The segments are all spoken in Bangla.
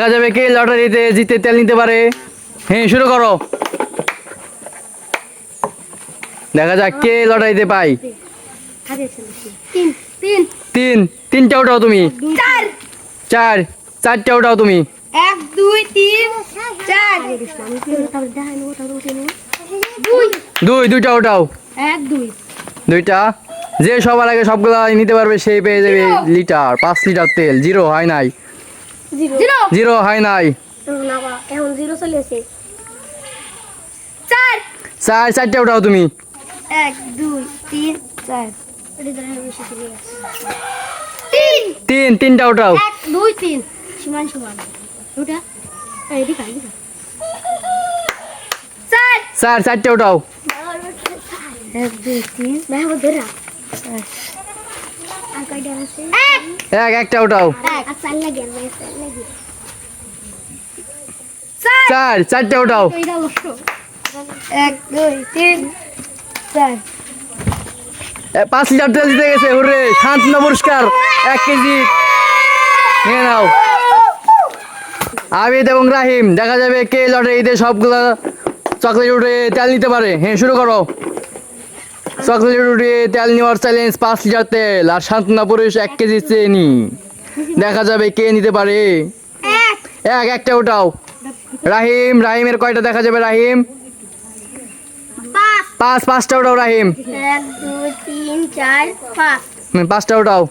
দেখা যাবে কে লটারিতে জিতে তেল নিতে পারে। হ্যাঁ, শুরু করো। দেখা যাক কে লটারিতে পাই। তিনটা উঠাও তুমি। চারটা উঠাও তুমি। 1 2 3 4 দুইটা উঠাও। 1 2 দুইটা। যে সবার আগে সবগুলা নিতে পারবে সেই পেয়ে যাবে লিটার 5 লিটার তেল। জিরো হয় নাই। 0 জিরো হয় নাই। এখন 0 চলে আসে চারটা উঠাও তুমি। 1 2 3 4 তিনটা উঠাও। 1 2 3 সমান সমান ওটা এডি খাই চারটা উঠাও। 1 2 3 ভাই ধরা আর কয়টা আছে একটা উঠাও। আর চাল লাগে ভাই চাল লাগে চারটা উঠাও। 1 2 3 4 5 লিটার তেল জিতে গেছে। হুররে, শান্তনা পুরস্কার 1 কেজি নিয়ে নাও। আবিদ এবং রাহিম, দেখা যাবে কে লটারিতে সবগুলা চকলেট উঠে তেল নিতে পারে। হ্যাঁ, শুরু করো। চকলেট উঠে তেল নেওয়ার চ্যালেঞ্জ 5 লিটার তেল আর শান্তনা পুরুষ 1 কেজি চিনি। দেখা যাবে কে নিতে পারে। একটা উঠাও। রাহিমের কয়টা দেখা যাবে? রাহিম 5টা উঠাও। রাহিম 1 2 3 4 5 5টা উঠাও।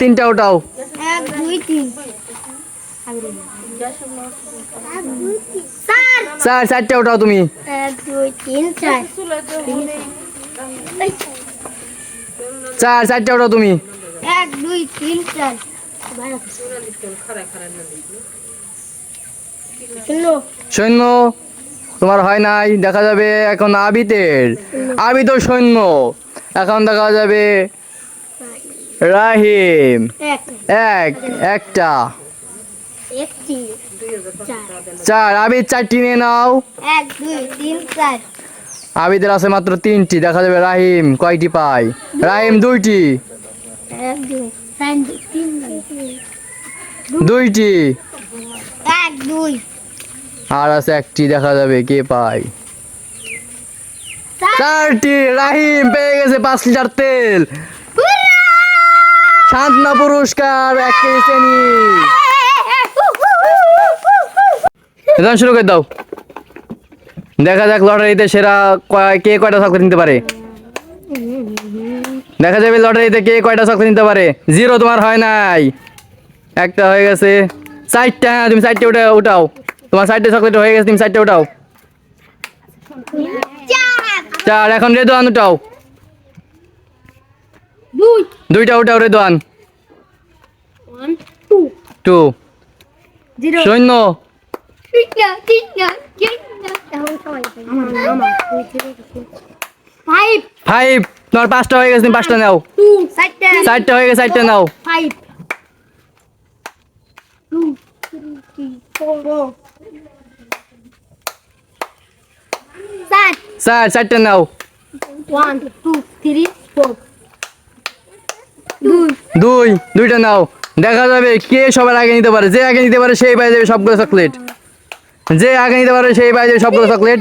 তিনটা উঠাও। 1 2 3 চারটা উঠাও তুমি। 1 2 3 4 চারটা উঠাও তুমি। 1 2 3 4 সৈন্য তোমার হয় নাই। দেখা যাবে এখন আবিদ ও সৈন্য। এখন দেখা যাবে রাহিম একটা। আবিদ 4টি নিয়ে নাও। 1 2 3 4 আবিদের আছে মাত্র 3টি। দেখা যাবে রাহিম কয়টি পায়। রাহিম 2টি। 1 2 3 2টি। 1 2 আর আছে 1টি। দেখা যাবে কে পায়। 4টি। রাহিম পেয়ে গেছে 5 লিটার তেল। শান্তনা পুরস্কার 1 কেজি চিনি। এখন শুরু করে দাও। দেখা যাক লটারিতে সেরা কে কয়টা চকলেট নিতে পারে। দেখা যাবে লটারিতে কে কয়টা চকলেট নিতে পারে। জিরো তোমার হয় নাই। একটা হয়ে গেছে। 4টা। তুমি 4টে উঠাও। তোমার 4টে চকলেট হয়ে গেছে। তুমি 4টে উঠাও। 4। এখন রেদওয়ান উঠাও। 2টা উঠাও রেদওয়ান। 1 2 2। 0 সৈন্য 5। তোমার 5টা হয়ে গেছে। তুমি 5টা নাও। 4টা হয়ে গেছে। 4টা নাও। 5 2 3 4 4টা নাও। 1 2 3 4 2টা নাও। দেখা যাবে কে সবার আগে নিতে পারে। যে আগে নিতে পারে সেই পাই যাবে সবগুলো চকলেট। যে আগে নিতে পারে সেই পাই যাবে সবগুলো চকলেট।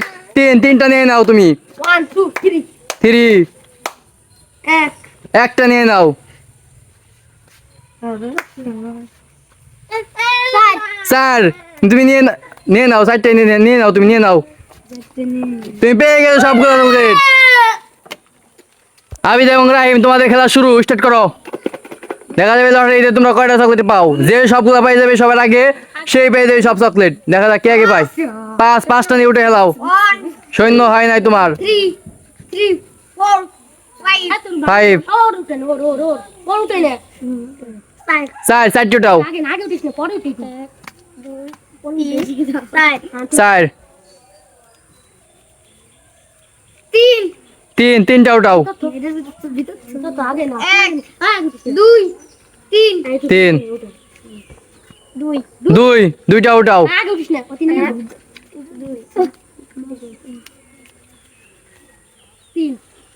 তিনটা নিয়ে নাও তুমি। 1 2 3 3। 1 একটা নিয়ে নাও। 4। তুমি নিয়ে নাও। 4টাই নিয়ে নাও। তুমি নিয়ে নাও। তুমি পেয়ে গেছো সবগুলো চকলেট। আবিদ এবং রাহিম, তোমাদের খেলা শুরু। স্টার্ট করো। দেখা যাবে লটারিতে তোমরা কয়টা চকলেট পাও। যে সবগুলো পাই যাবে সবার আগে সেই পেয়ে যাবে সব চকলেট। দেখা যাক কে আগে পায়। 5টা নিয়ে উঠে খেলাও। 1 সৈন্য হয় নাই তোমার। 3 3 4 5। 4টা উঠাও। 4। 3টা উঠাও। 3। 2টা উঠাও।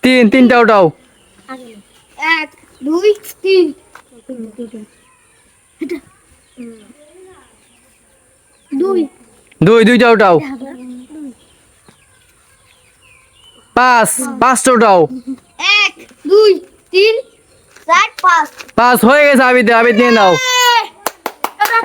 3টা উঠাও। 1 2 3 দুইটা উঠাও। 5 5টা উঠাও। 1 2 3 4 5 5 হয়ে গেছে আবিদ নিয়ে নাও। এটা